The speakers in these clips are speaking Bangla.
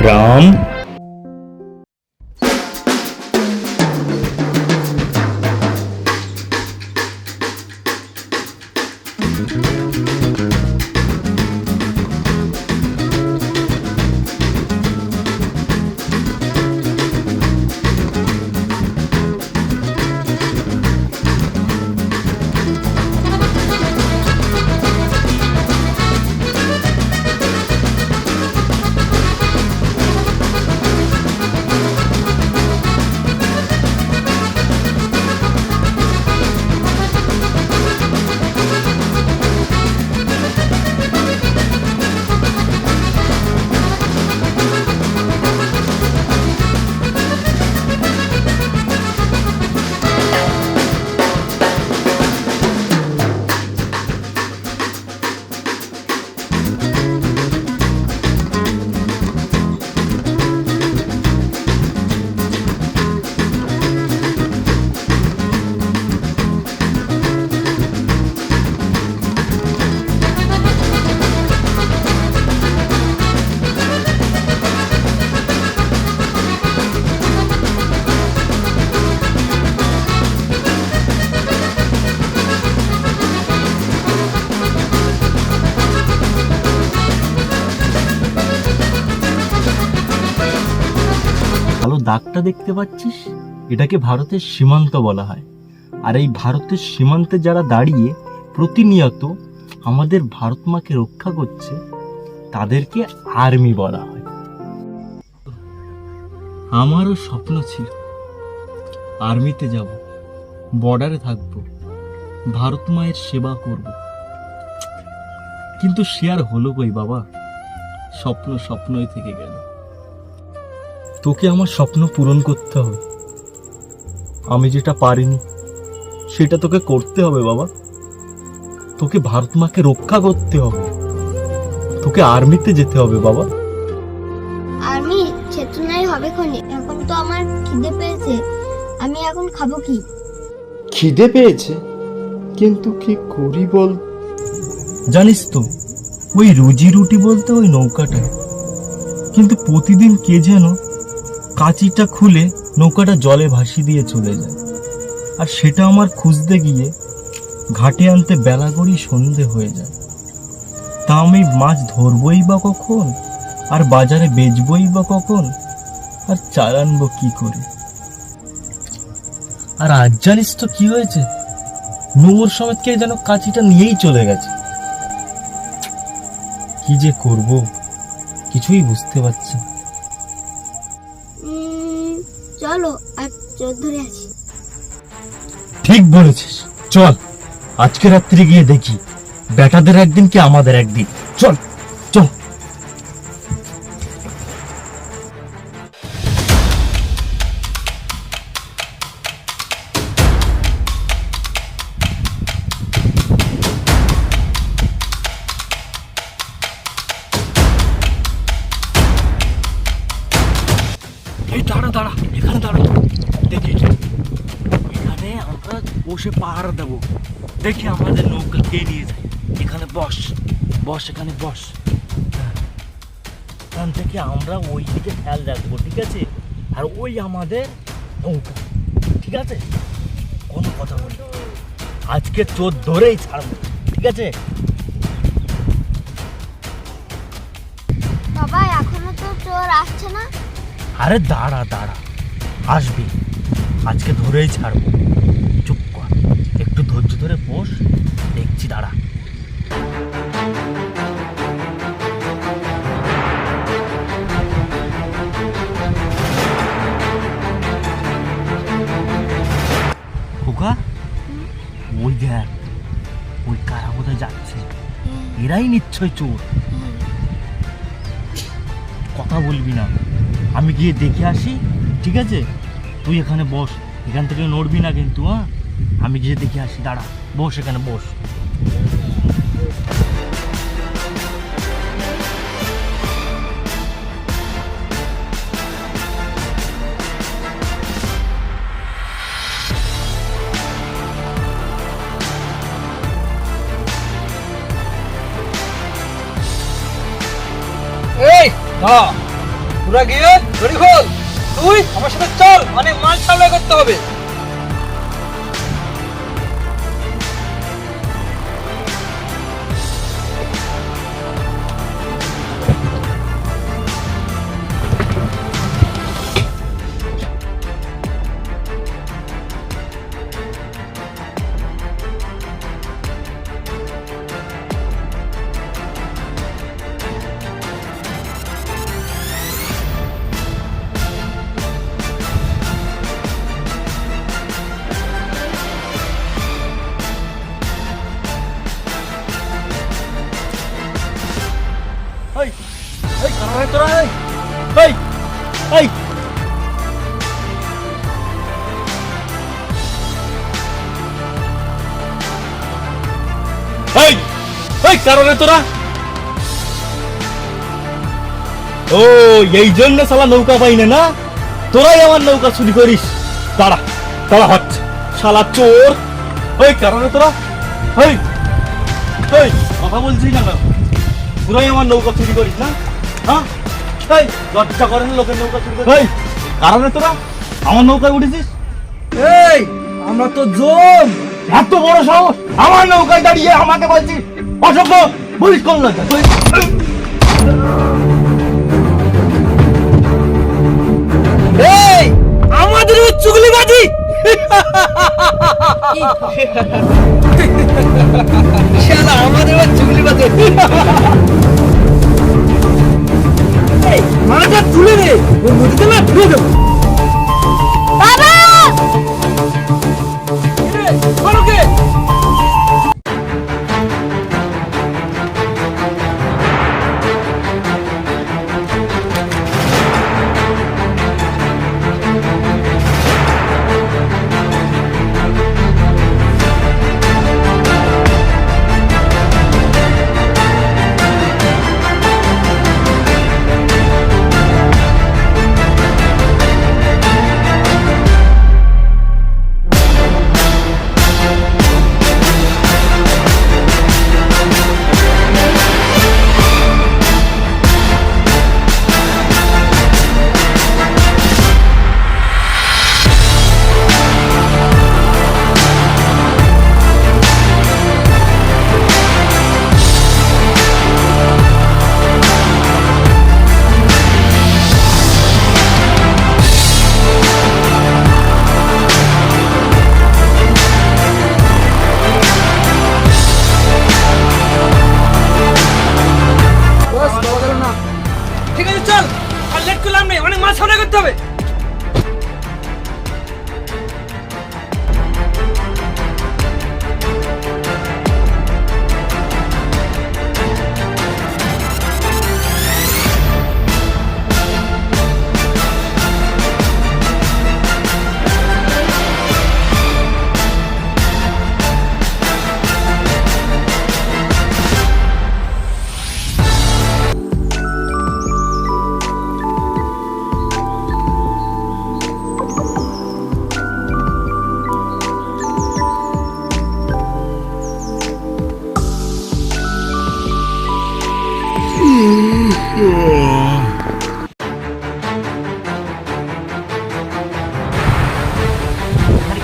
রাম, কালো দাগটা দেখতে পাচ্ছিস? এটাকে ভারতের সীমান্ত বলা হয়। আর এই ভারতের সীমান্তে যারা দাঁড়িয়ে প্রতিনিয়ত আমাদের ভারত মাকে রক্ষা করছে তাদেরকে আর্মি বলা হয়। আমারও স্বপ্ন ছিল আর্মিতে যাব, বর্ডারে থাকবো, ভারত মায়ের সেবা করব, কিন্তু সে আর হলো কই বাবা, স্বপ্ন স্বপ্নই থেকে গেল। তোকে আমার স্বপ্ন পূরণ করতে হবে। আমি যেটা পারিনি সেটা তোকে করতে হবে বাবা। তোকে ভারত মাকে রক্ষা করতে হবে, তোকে আর্মিতে যেতে হবে বাবা। আর্মি সেটা নাই হবে কোনে, এখন তো আমার খিদে পেয়েছে, আমি এখন খাবো কি? খিদে পেয়েছে, কিন্তু কি করি বল? জানিস তো ওই রুজি রুটি বলতে ওই নৌকাটা, কিন্তু প্রতিদিন কে যেন কাঁচিটা খুলে নৌকাটা জলে ভাসিয়ে দিয়ে চলে যায়, আর সেটা আমার খুঁজতে গিয়ে ঘাটে আনতে বেলা করেই সন্ধে হয়ে যায়। তা আমি মাছ ধরবই বা কখন, আর বাজারে বেচবই বা কখন, আর চাল আনবো কি করে? আর আজ জানিস তো কি হয়েছে, নোংর সমেত কে যেন কাঁচিটা নিয়েই চলে গেছে। কি যে করব কিছুই বুঝতে পারছি। চলো আর চোর ধরে আসি। ঠিক বলেছিস, চল আজকে রাত্রি গিয়ে দেখি বেটাদের একদিন কি আমাদের একদিন। চল চল। এই দাঁড়া দাঁড়া, এখানে দাঁড়া, দেখি এখানে আমরা বসে পাহারা দেবো, দেখি আমাদের নৌকা কে নিয়ে যায়। এখানে বস বস, এখানে বস। এখান থেকে আমরা ওই দিকে খেয়াল রাখবো, ঠিক আছে? আর ওই আমাদের নৌকা, ঠিক আছে? কোনো কথা বলি, আজকে চোর ধরেই ছাড়বো, ঠিক আছে? বাবা এখনো তো চোর আসছে না। আরে দাঁড়া দাঁড়া, আসবি, আজকে ধরেই ছাড়বো। চুপ কর, একটু ধৈর্য ধরে বস, দেখছি, দাঁড়া। খোকা, ওই দেখ, ওই কারা বোধহয় যাচ্ছে, এরাই নিশ্চয় চোর। কথা বলবি না, আমি গিয়ে দেখে আসি, ঠিক আছে? তুই এখানে বস, এখান থেকে নড়বি না কিন্তু, হ্যাঁ? আমি গিয়ে দেখে আসি, দাঁড়া, বস এখানে, বস। এই না, তোরা গিয়ে দড়ি খোল। তুই আমার সাথে চল, অনেক মাল সাপ্লাই করতে হবে। এই এই কারা রে তোরা? এই এই এই এই কারা রে তোরা? ও, এই জন্য শালা নৌকা পাইনে না? তোরাই আমার নৌকা চুরি করিস। দাঁড়া দাঁড়া, হচ্ছে শালা চোর। ওই কারা রে তোরা? এই এই কথা বলছিস না কেন? তোরাই আমার নৌকা চুরি করিস না? হ্যাঁ, এই লজ্জা করে না লোকের নৌকা চুরি করিস? এই কারণে তোরা আমার নৌকায় উঠেছিস? এই আমরা তো জম। এত বড় সাহস আমার নৌকায় দাঁড়িয়ে আমাকে বলছিস অসভ্য? বলিস কোন লজ্জা? এই আমাদের চুগলিবাজি। শালা আমাদের চুগলিবাজি। এই মাথা তুলে নে, ওর মধ্যে না তুলে দেবো। বাবা! কে? ঠিক আছে চল, আর লেট করলাম নেই, অনেক মাছ সাপ্লাই করতে হবে।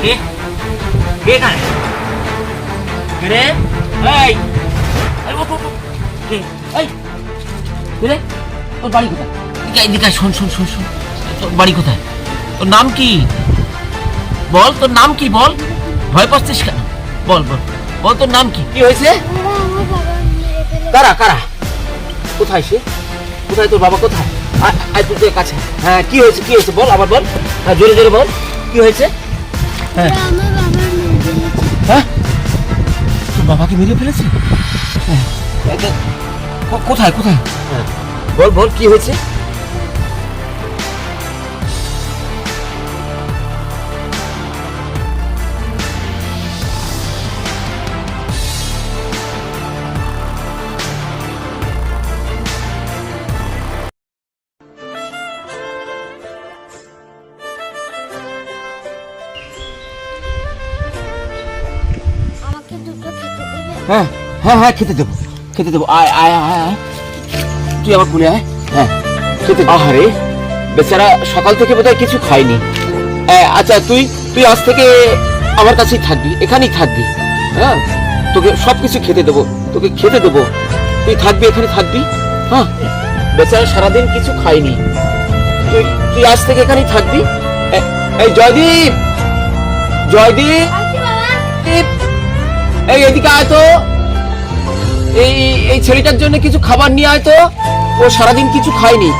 কে কে কানে রে? এই এই ও কে? এই রে, তোর বাড়ি কোথায়? এদিকে শোন শোন শোন শোন, তোর বাড়ি কোথায়? তোর নাম কি? বল, তোর নাম কি? বল, ভয় পাচ্ছিস কেন? বল বল বল, তোর নাম কি? কি হয়েছে? আমার বাবা মেরে ফেলেছে। কারা কারা? কোথায় সে? কোথায় তোর বাবা? কোথায়? আয় তুই কাছে। হ্যাঁ, কি হয়েছে? কি হয়েছে বল, আবার বল। হ্যাঁ, জোরে জোরে বল, কি হয়েছে? হ্যাঁ আমার বাবা মেরে ফেলেছে। হ্যাঁ, তোর বাবাকে মেরে ফেলেছে? হ্যাঁ, কোথায় কোথায়? হ্যাঁ, বল বল, কি হয়েছে? হ্যাঁ হ্যাঁ হ্যাঁ খেতে দেবো, খেতে দেবো। আয় আয় আয় আয়, তুই আমার কোলে আয়। হ্যাঁ খেতে। আহারে বেচারা সকাল থেকে বোধহয় কিছু খায়নি। আচ্ছা তুই তুই আজ থেকে আমার কাছেই থাকবি, এখানেই থাকবি। হ্যাঁ তোকে সবকিছু খেতে দেবো, তোকে খেতে দেবো, তুই থাকবি, এখানে থাকবি। হ্যাঁ বেচারা সারাদিন কিছু খায়নি, তুই তুই আজ থেকে এখানেই থাকবি। এই জয়দীপ, জয়দীপ, এই এদিকে আয় তো, এই এই ছেলেটার জন্য কিছু খাবার নিয়ে আয় তো, ও সারাদিন কিছু খায়নি।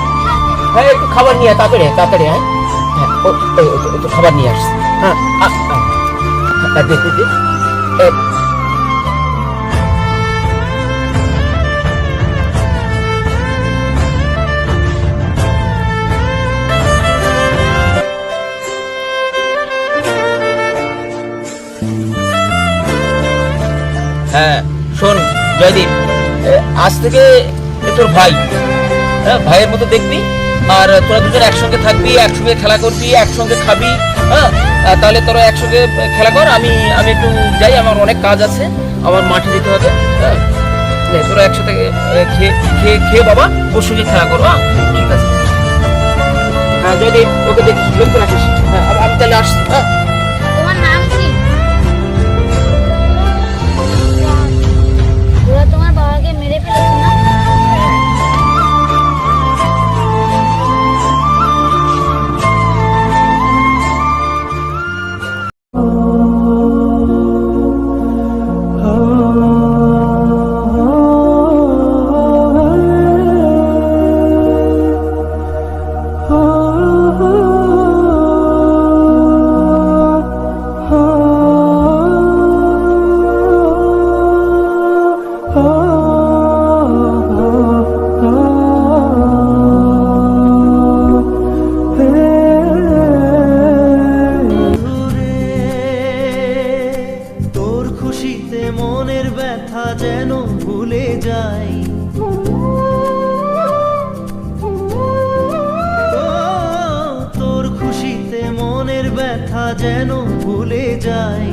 হ্যাঁ একটু খাবার নিয়ে আয়, তাড়াতাড়ি আয়, তাড়াতাড়ি আয়। হ্যাঁ একটু খাবার নিয়ে আসছি। হ্যাঁ দে দে দে। হ্যাঁ শোন জয়দীপ, আজ থেকে তোর ভাই, হ্যাঁ ভাইয়ের মতো দেখবি, আর তোরা দুজন একসঙ্গে থাকবি, একসঙ্গে খেলা করবি, একসঙ্গে খাবি। হ্যাঁ তাহলে তোরা একসঙ্গে খেলা কর, আমি আমি একটু যাই, আমার অনেক কাজ আছে, আমার মাঠে যেতে হবে। হ্যাঁ তোরা একসাথে খেয়ে বাবা ওর সঙ্গে খেলা করো। হ্যাঁ ঠিক আছে। হ্যাঁ জয়দীপ ওকে দেখিস, লক্ষ্য রাখিস। হ্যাঁ আমি তাহলে আসছি। হ্যাঁ তোমার নাম কি? ওরা তোমার বাবাকে মেরে ফেলেছে না? তোর খুশিতে মনের ব্যথা যেন ভুলে যাই, তোর খুশিতে মনের ব্যথা যেন ভুলে যাই,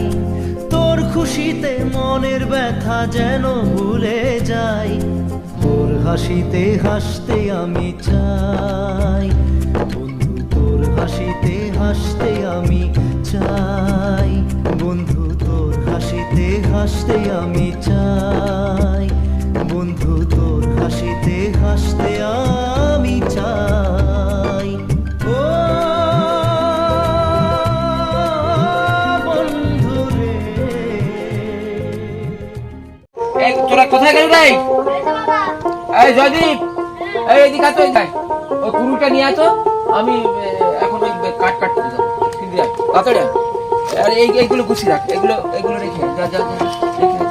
তোর খুশিতে মনের ব্যথা যেন ভুলে যাই, তোর হাসিতে হাসতে আমি চাই বন্ধু, তোর হাসিতে হাসতে আমি চাই বন্ধু, তোর হাসিতে হাসতে আমি চাই বন্ধু, তোর হাসিতে হাসতে আমি চাই। ও বন্ধু রে, এই তোরা কোথায় গেলি রে? এই জয়দীপ, এই এদিকে তো যাই, ওই কুড়ুলটা নিয়ে আয় তো, আমি এখন ওই কাট কাটতে যাবো। কিন্তু তাড়াতাড়ি আয়। আর এইগুলো গুছিয়ে রাখ, এগুলো এগুলো রেখে যা যা যা, রেখে দে।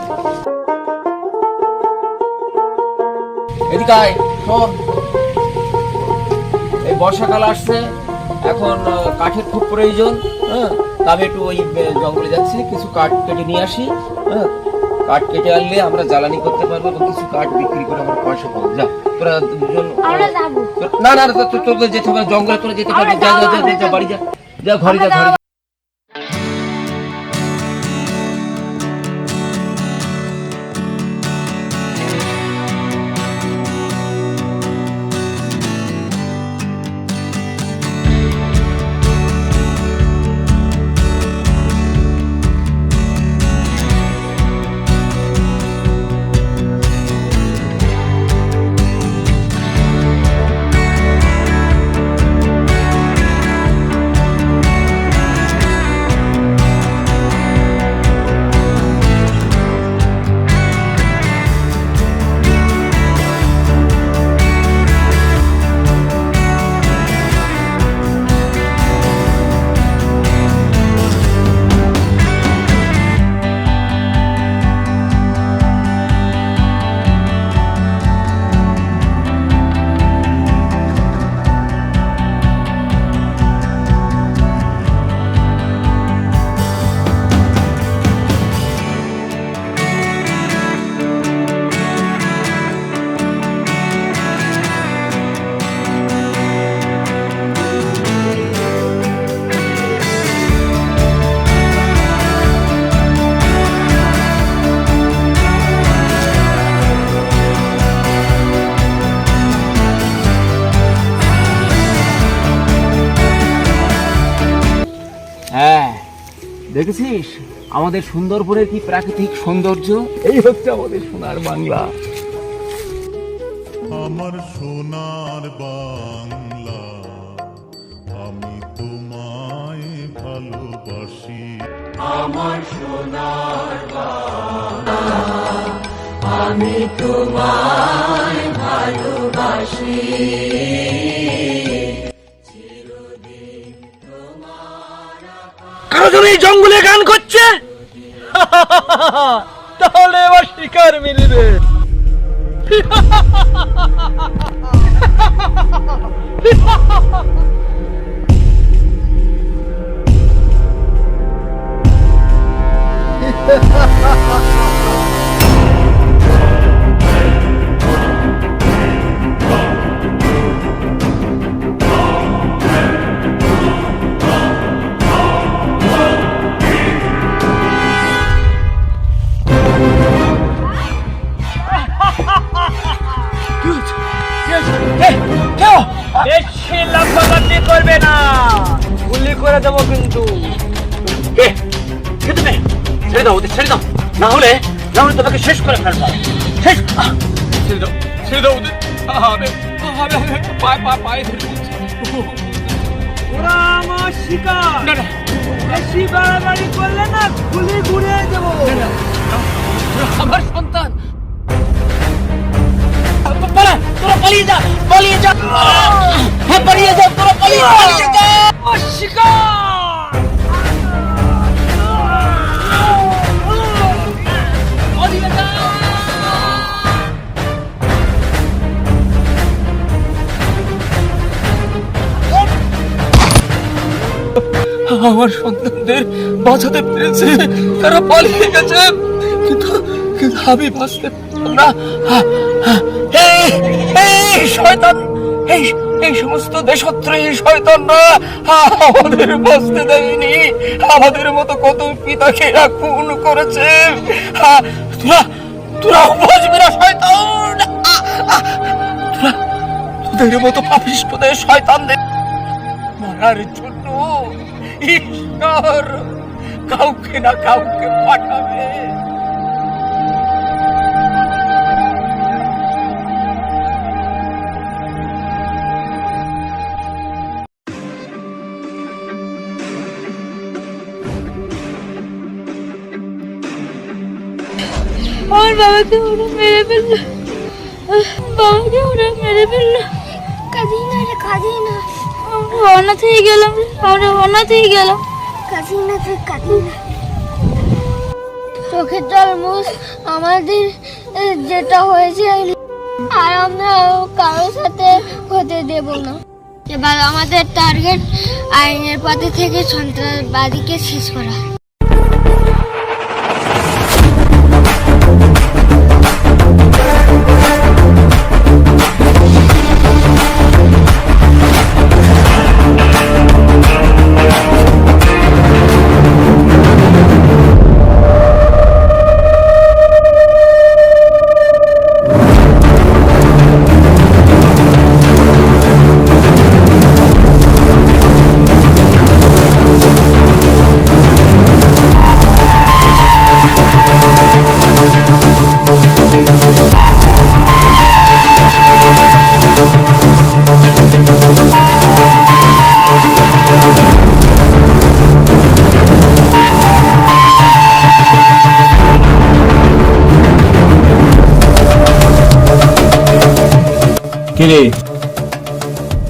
এদিকে আয়, শোন, এই বর্ষাকাল আসছে, এখন কাঠের খুব প্রয়োজন। হ্যাঁ তা আমি একটু ওই জঙ্গলে যাচ্ছি, কিছু কাঠ কেটে নিয়ে আসি। হ্যাঁ কাঠ কেটে আনলে আমরা জ্বালানি করতে পারবো এবং কিছু কাঠ বিক্রি করে আমরা পয়সা পাবো। যা তোরা দুজন। আমরা যাবো। না না তোদের যেতে হবে, জঙ্গলে তোরা যেতে পারবি। যা যা যা যা, বাড়ি যা, যা ঘরে যা, ঘরে যা। দেখেছিস আমাদের সুন্দরবনের কি প্রাকৃতিক সৌন্দর্য? এই হচ্ছে আমাদের সোনার বাংলা। আমার সোনার বাংলা, আমি তোমায় ভালোবাসি। কারো জন্য এই জঙ্গলে গান করছে, তাহলে এবার শিকার মিলবে। বেশি লাফালাফি করবে না, গুলি করে দেবো কিন্তু। ছেড়ে দাও ওদের, ছেড়ে দাও, না হলে তোমাকে শেষ করে ফেলবো। শেষ, ছেড়ে দাও, ছেড়ে দাও ওদের। পায়ে ধরে বলছি। ওরা আমার শিকার, বেশি বাড়াবাড়ি করলে না গুলি ঘুরিয়ে দেবো। আমার সন্তান, তোরা পালিয়ে যা, পালিয়ে যা, হ্যাঁ পালিয়ে যা, তোরা পালিয়ে যা। আমার শিকার আমার সন্তানদের বাঁচাতে পেরেছে, তারা পালিয়ে গেছে, কিন্তু আমি বাঁচতে পারলাম না। এই শয়তান, এই সমস্ত দেশত্রয়ী শয়তানরা আমাদের বাঁচতে দেয়নি। আমাদের মতো কত পিতাকে খুন করেছে। তোরা বাঁচবি না শয়তান, তোদের মতো পাপিষ্ঠদের শয়তানদের মারার জন্য ঈশ্বর কাউকে না কাউকে পাঠাবে। আমার বাবাকে ওরা মেরে ফেললো, বাবাকে ওরা মেরে ফেললো। কাঁদি না রে, কাঁদি না, আমরা অনাথ হয়ে গেলাম, আমরা অনাথ হয়ে গেলাম। কাঁদি না তুই, কাঁদি না, চোখের জল মুছ। আমাদের যেটা হয়েছে আর আমরা কারোর সাথে হতে দেব না। এবার আমাদের টার্গেট আইনের পথে থেকে সন্ত্রাসবাদীকে শেষ করা। কিরে,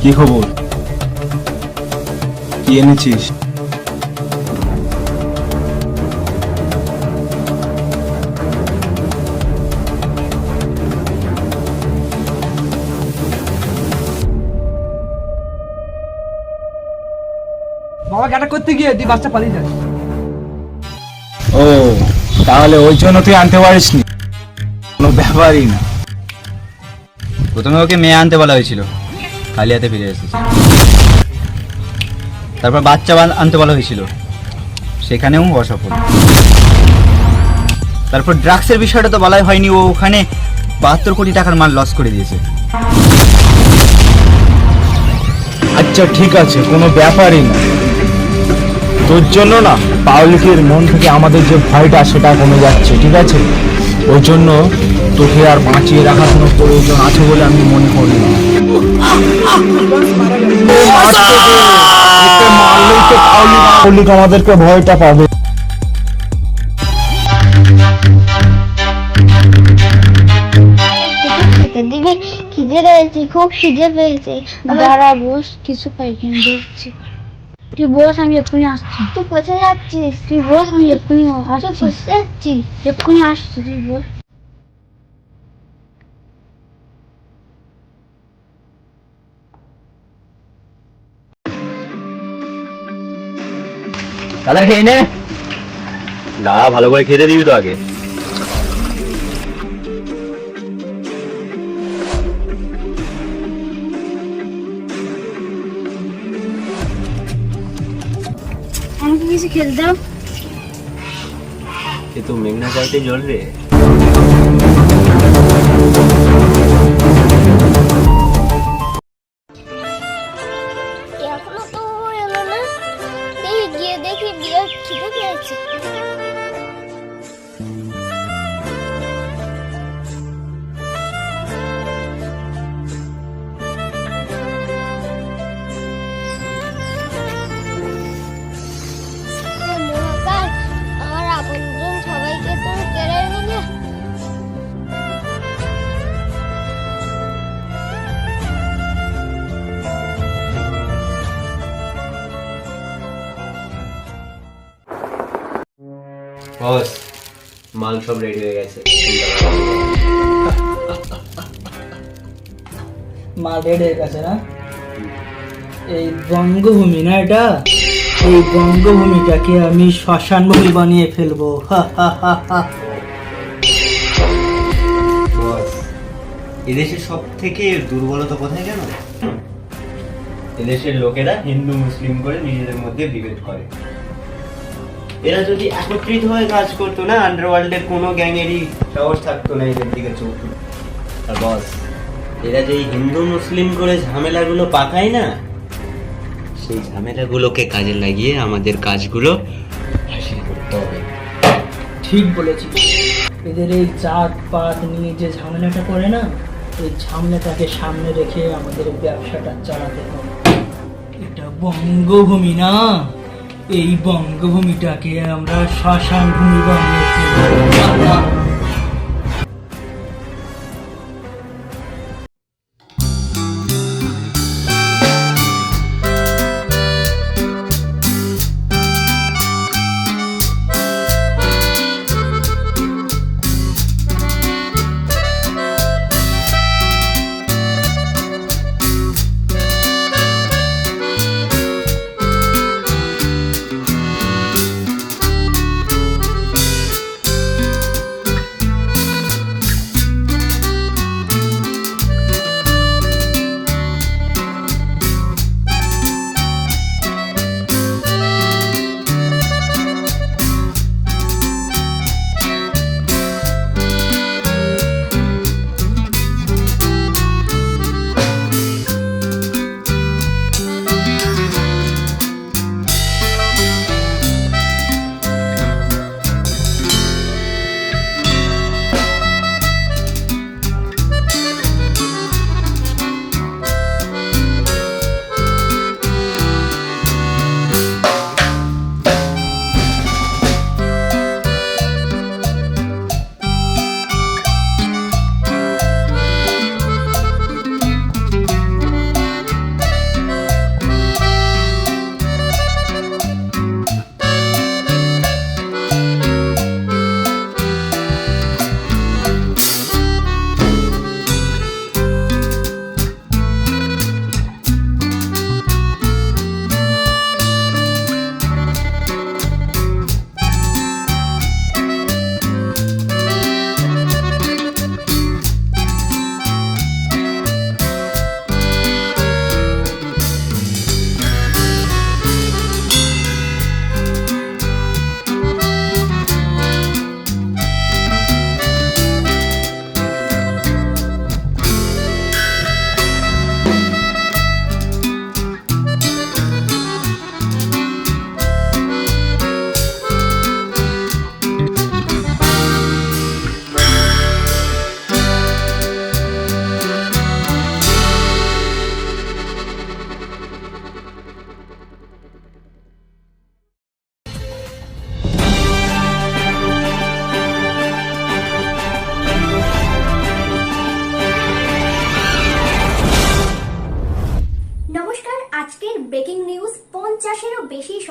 কি খবর? কি এনেছিস? বাবা গাটা করতে গিয়ে তুই বাচ্চা পালিয়ে যাস। ও, তাহলে ওই জন্য তুই আনতে পারিসনি? কোনো ব্যাপারই না। প্রথমে ওকে মেয়ে আনতে বলা হয়েছিল, খালি হাতে ফিরে এসেছে। তারপর বাচ্চা আনতে বলা হয়েছিল, সেখানেও অসফল। তারপর ড্রাগসের বিষয়টা তো বলাই হয়নি, ও ওখানে 72 কোটি টাকার মাল লস করে দিয়েছে। আচ্ছা ঠিক আছে, কোনো ব্যাপারই না। তোর জন্য না পাবলিকের মন থেকে আমাদের যে ভয়টা সেটা কমে যাচ্ছে, ঠিক আছে? ওই জন্য তোকে আর বাঁচিয়ে রাখার কোনো প্রয়োজন আছে বলে আমি মনে করি না। মারলেই তো পাবলিক আমাদেরকে ভয়টা পাবে। দিদি খিদে পেয়েছে, খুব খিদে পেয়েছে। দাঁড়া বস, কিছু পাইখানা দেখছি। তুই বস, আমি এক্ষুনি আসছি। তুই কোথায় যাচ্ছিস? তুই বস, আমি এক্ষুনি আসছি। এক্ষুনি আসছি, তুই বস। দাদা খেয়ে নে। না, ভালো করে খেতে দিবি তো আগে। আমাকে কিছু খেতে দাও। এ তো মেঘনা চাইতে জল রে। এখনো তো এলো না, দেখি গিয়ে দেখি বিরাট খিদে পেয়েছে। মহাকাল, আমার আপনজন সবাইকে তুমি কেড়ে নিলে। বস, মাল সব রেডি হয়ে গেছে। মাল রেডি হয়ে গেছে না? এই বঙ্গভূমি না এটা? এই বঙ্গভূমিটাকে আমি শ্মশান ভূমি বানিয়ে ফেলবো। বস, এদেশের সব থেকে দুর্বলতা কোথায় জানো? এদেশের লোকেরা হিন্দু মুসলিম করে নিজেদের মধ্যে বিভেদ করে। এরা যদি একত্রিত হয়ে কাজ করতো না, আন্ডারওয়ার্ল্ডের কোনো গ্যাংয়েরই সাহস থাকতো না এদের দিকে চোখ। আর বস, এরা যে হিন্দু মুসলিম করে ঝামেলাগুলো পাকায় না, সেই ঝামেলাগুলোকে কাজে লাগিয়ে আমাদের কাজগুলো হাসিল করতে হবে। ঠিক বলেছিস। এদের এই জাত পাত নিয়ে যে ঝামেলাটা করে না, এই ঝামেলাটাকে সামনে রেখে আমাদের ব্যবসাটা চালাতে হবে। এটা বঙ্গভূমি না? এই বঙ্গভূমিটাকে আমরা শ্মশান ভূমি বানিয়ে ফেলবো।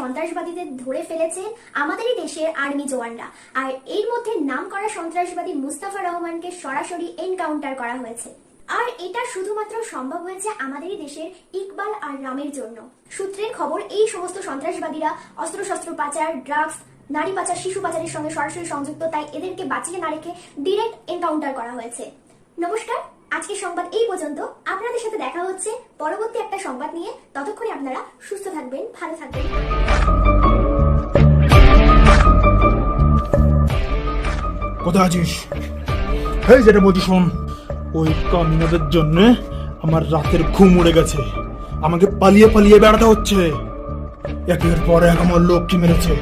সন্ত্রাসবাদীদের ধরে ফেলেছে আমাদেরই দেশের আর্মি জওয়ানরা। আর এর মধ্যে নামকরা সন্ত্রাসবাদী মুস্তাফা রহমানকে সরাসরি এনকাউন্টার করা হয়েছে। আর এটা শুধুমাত্র সম্ভব হয়েছে আমাদেরই দেশের ইকবাল আর রামের জন্য। সূত্রের খবর, এই সমস্ত সন্ত্রাসবাদীরা অস্ত্রশস্ত্র পাচার, ড্রাগস, নারী পাচার, শিশু পাচারের সঙ্গে সরাসরি সংযুক্ত, তাই এদেরকে বাঁচিয়ে না রেখে ডিরেক্ট এনকাউন্টার করা হয়েছে। নমস্কার, আজকের সংবাদ এই পর্যন্ত। আপনাদের সাথে দেখা হচ্ছে পরবর্তী একটা সংবাদ নিয়ে। ততক্ষণে আপনারা সুস্থ থাকবেন, ভালো থাকবেন। কোথায় আছিস? এই যেটা বলছি শোন, ওই কামিনাদের জন্য আমার রাতের ঘুম উড়ে গেছে। আমাকে পালিয়ে পালিয়ে বেড়াতে হচ্ছে। একের পর এক আমার লোককে মেরেছে,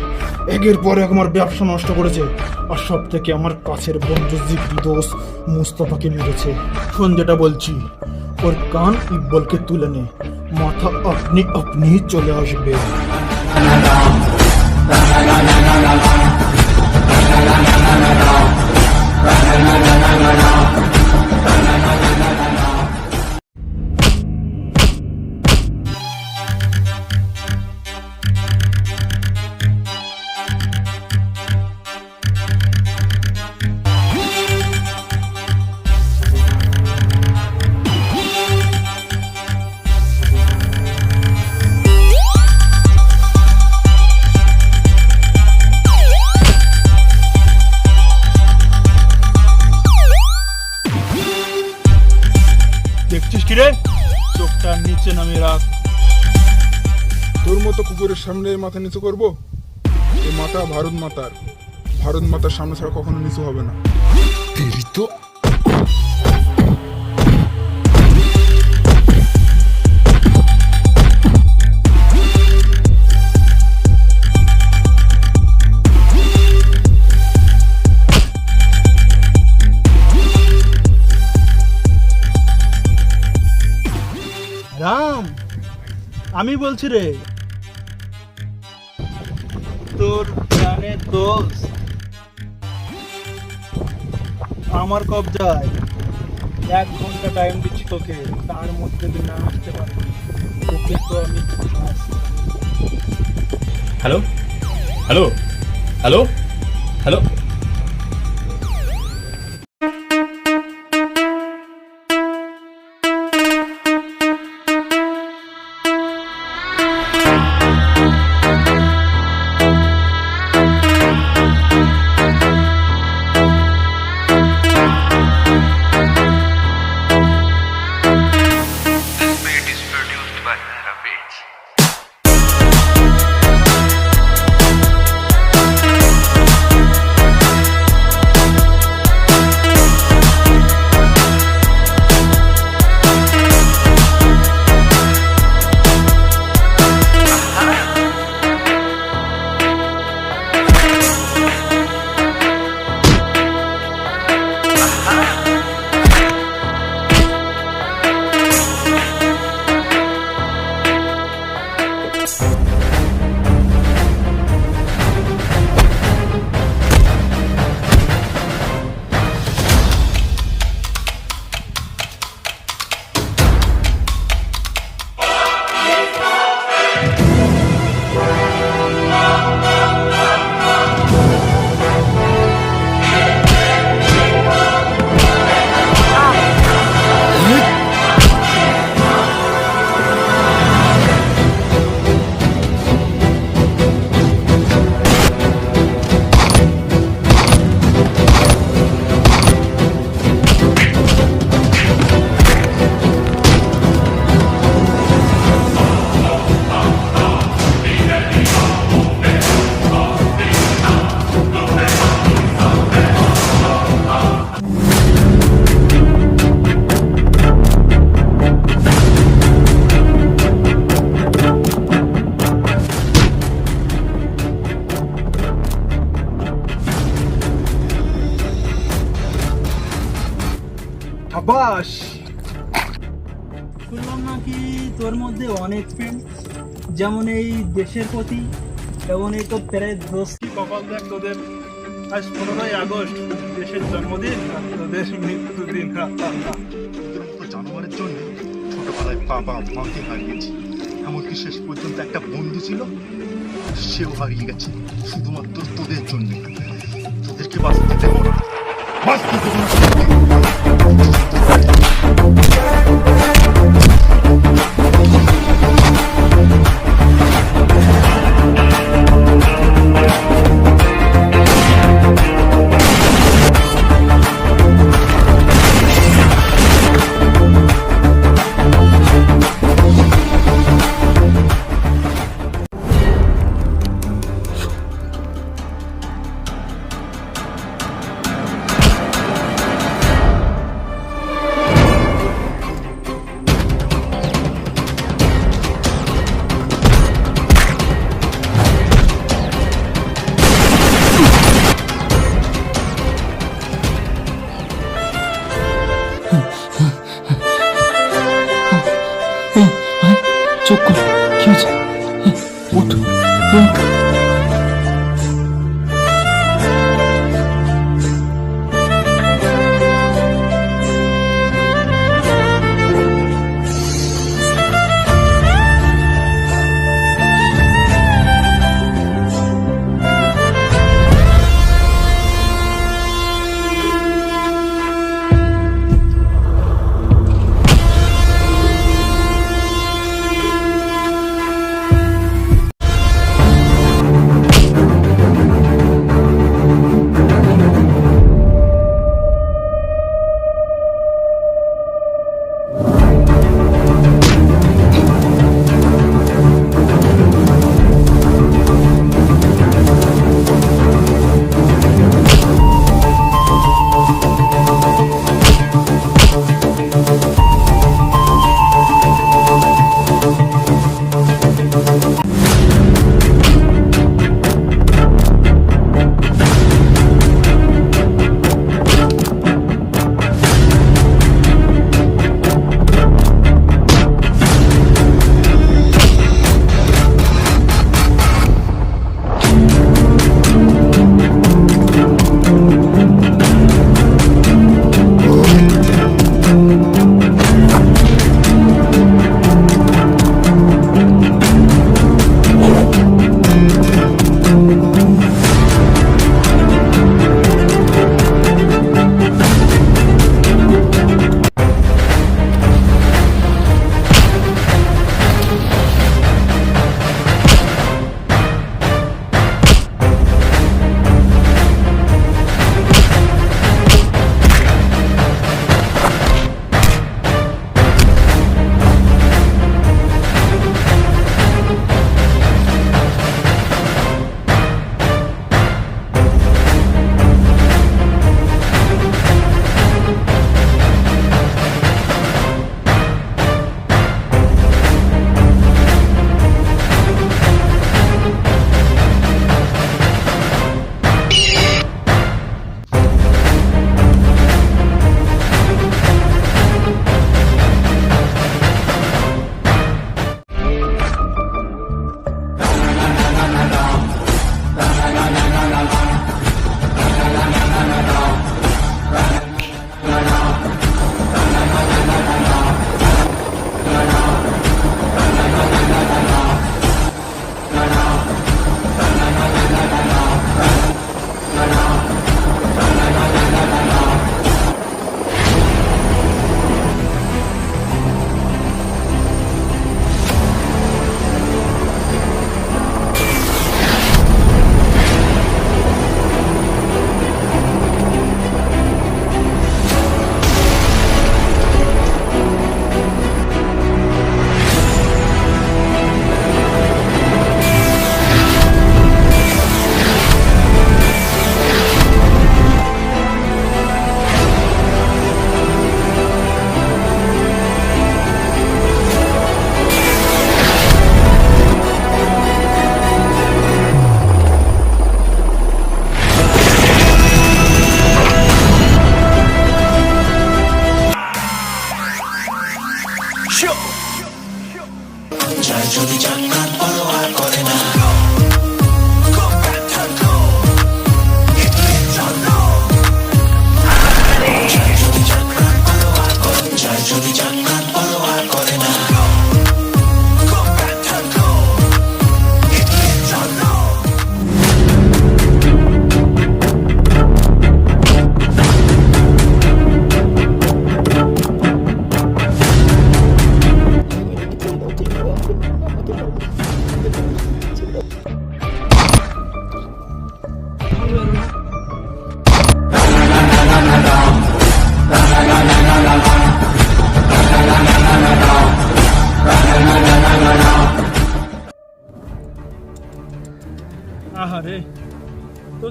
একের পর এক আমার ব্যবসা নষ্ট করেছে, আর সব থেকে আমার কাছের বন্ধু জিগরি দোস্ত মুস্তাফাকে মেরেছে। শোন যেটা বলছি, ওর কান ইকবালকে তুলে নে, মাথা আপনি আপনি চলে আসবে। দেখছিস কি রে? চোখটা নিচে নামিয়ে রাখ। তোর মতো কুকুরের সামনে মাথা নিচু করবো? এই মাথা ভারত মাতার, ভারত মাতার সামনে ছাড়া কখনো নিচু হবে না। তেরি তো রাম, আমি বলছি রে, তোর প্রাণের দোষ আমার কবজায়। 1 ঘন্টা টাইম দিচ্ছি তোকে, তার মধ্যে যদি না আসতে পারে তোকে তো আমি। হ্যালো হ্যালো হ্যালো হ্যালো সাবাস। শুনলাম নাকি তোর মধ্যে অনেক প্রেম, যেমন এই দেশের প্রতি, তেমন এই তো প্রায় দোস্তি। কপাল দেখ তোদের, আজ 15ই আগস্ট দেশের জন্মদিন, তোদের মৃত্যুদিন। জানোয়ারের জন্য ছোটবেলায় বাবা মাকে হারিয়েছি, এমনকি শেষ পর্যন্ত একটা বন্ধু ছিল সেও হারিয়ে গেছে শুধুমাত্র তোদের জন্য। তোদেরকে বাঁচতে দেবো না, বাঁচতে দেবো না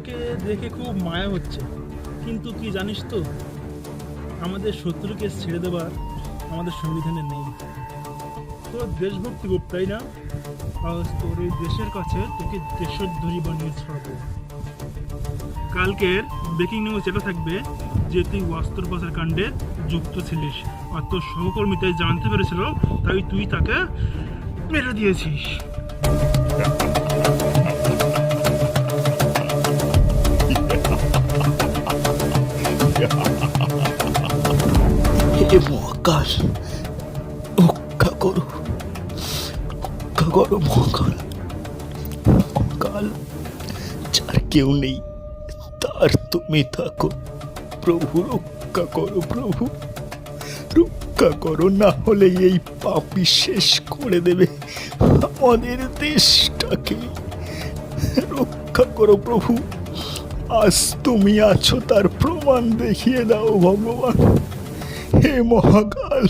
তোকে দেখে খুব মায়া হচ্ছে, কিন্তু তুই জানিস তো আমাদের শত্রুকে ছেড়ে দেবার আমাদের সংবিধানে নেই। তোর দেশভক্তি বোধ, তাই না? আজ তোর এই দেশের কাছে তোকে দেশদ্রোহী বানিয়ে ছাড়বো। কালকের ব্রেকিং নিউজ এটা থাকবে যে তুই অস্ত্র পাচার কাণ্ডে যুক্ত ছিলিস, আর তোর সহকর্মী তাই জানতে পেরেছিল, তাই তুই তাকে মেরে দিয়েছিস। হে মহাকাল, রক্ষা করো, রক্ষা করো মহাকাল। মহাকাল, যার কেউ নেই তার তুমি থাকো। প্রভু রক্ষা করো, প্রভু রক্ষা করো, না হলে এই পাপী শেষ করে দেবে আমাদের দেশটাকে। রক্ষা করো প্রভু, আজ তুমি আছো তার প্রমাণ দেখিয়ে দাও ভগবান। হে মহাকাল।